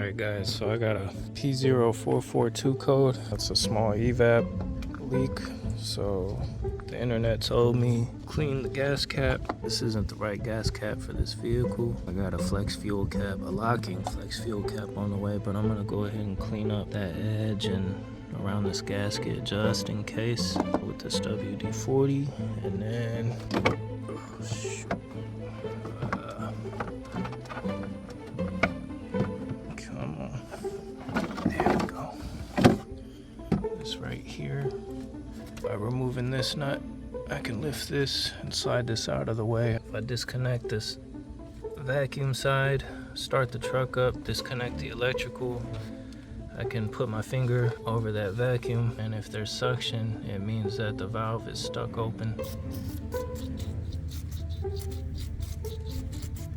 Alright guys, so I got a P0442 code. That's a small evap leak. So the internet told me clean the gas cap. This isn't the right gas cap for this vehicle. I got a flex fuel cap, a locking flex fuel cap on the way, but I'm gonna go ahead and clean up that edge and around this gasket just in case with this WD-40. And then, oh shoot. Come on. There we go. This right here. By removing this nut, I can lift this and slide this out of the way. If I disconnect this vacuum side, start the truck up, disconnect the electrical, I can put my finger over that vacuum, and if there's suction, it means that the valve is stuck open.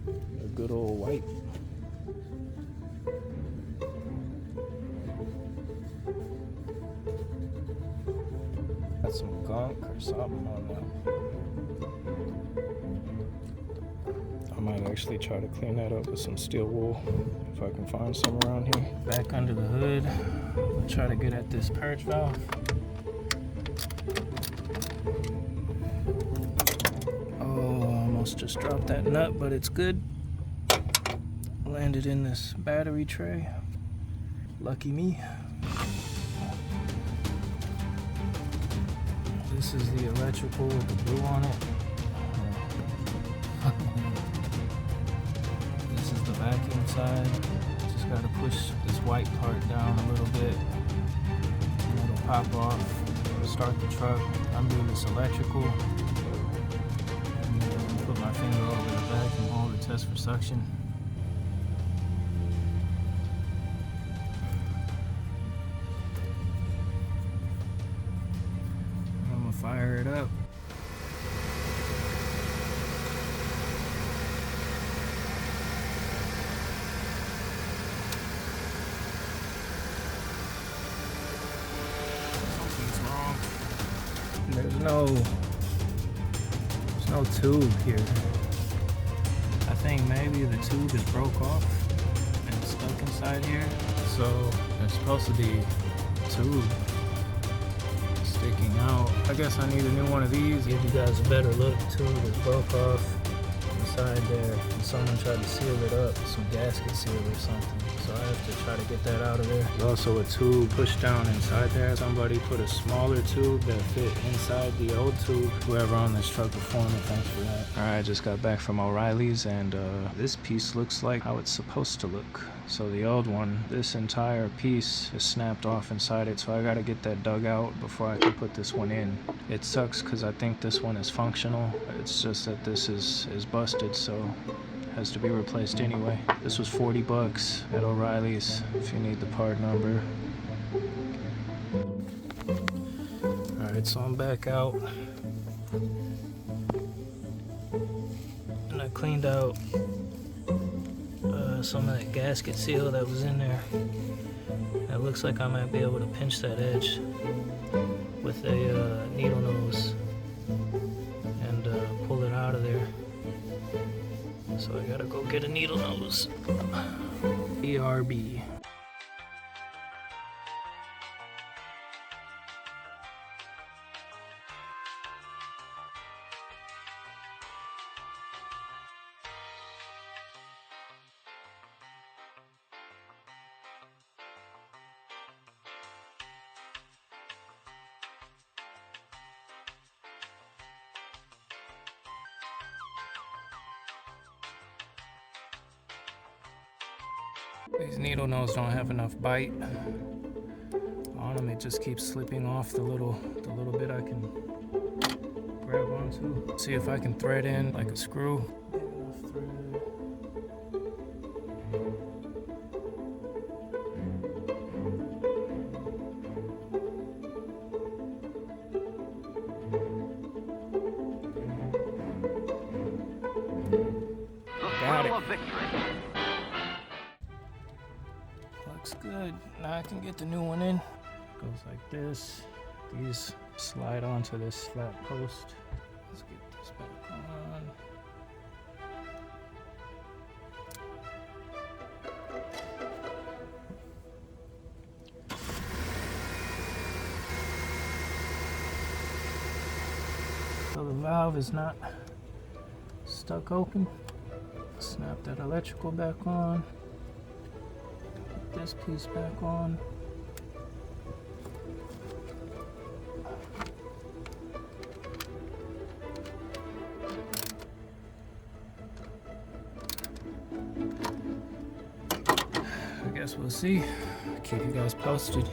A good old wipe. Got some gunk or something on that. I might actually try to clean that up with some steel wool if I can find some around here. Back under the hood, I'll try to get at this purge valve. Oh, almost just dropped that nut, but it's good. Landed in this battery tray. Lucky me. This is the electrical with the blue on it. This is the vacuum side. Just gotta push this white part down a little bit and it'll pop off. Start the truck, undo this electrical, and then put my finger over the vacuum hole to test for suction. Fire it up. Something's wrong. There's no tube here. I think maybe the tube is broke off and it's stuck inside here. So there's supposed to be a tube sticking out. I guess I need a new one of these. Give you guys a better look. Tube is broke off inside there, and someone tried to seal it up with some gasket seal or something. So I have to try to get that out of there. There's also a tube pushed down inside there. Somebody put a smaller tube that fit inside the old tube. Whoever on this truck before me, thanks for that. Alright, I just got back from O'Reilly's, and this piece looks like how it's supposed to look. So the old one, this entire piece is snapped off inside it, so I gotta get that dug out before I can put this one in. It sucks because I think this one is functional. It's just that this is busted, so it has to be replaced anyway. This was 40 bucks at O'Reilly's if you need the part number. Alright, so I'm back out. And I cleaned out some of that gasket seal that was in there. It looks like I might be able to pinch that edge with a needle nose and pull it out of there. So I gotta go get a needle nose. BRB. These needle nose don't have enough bite on them. It just keeps slipping off the little bit I can grab onto. See if I can thread in like a screw. Enough thread. Got it. Looks good. Now I can get the new one in. Goes like this. These slide onto this flat post. Let's get this back on. so the valve is not stuck open. Snap that electrical back on. Put this piece back on. I guess we'll see. Keep you guys posted.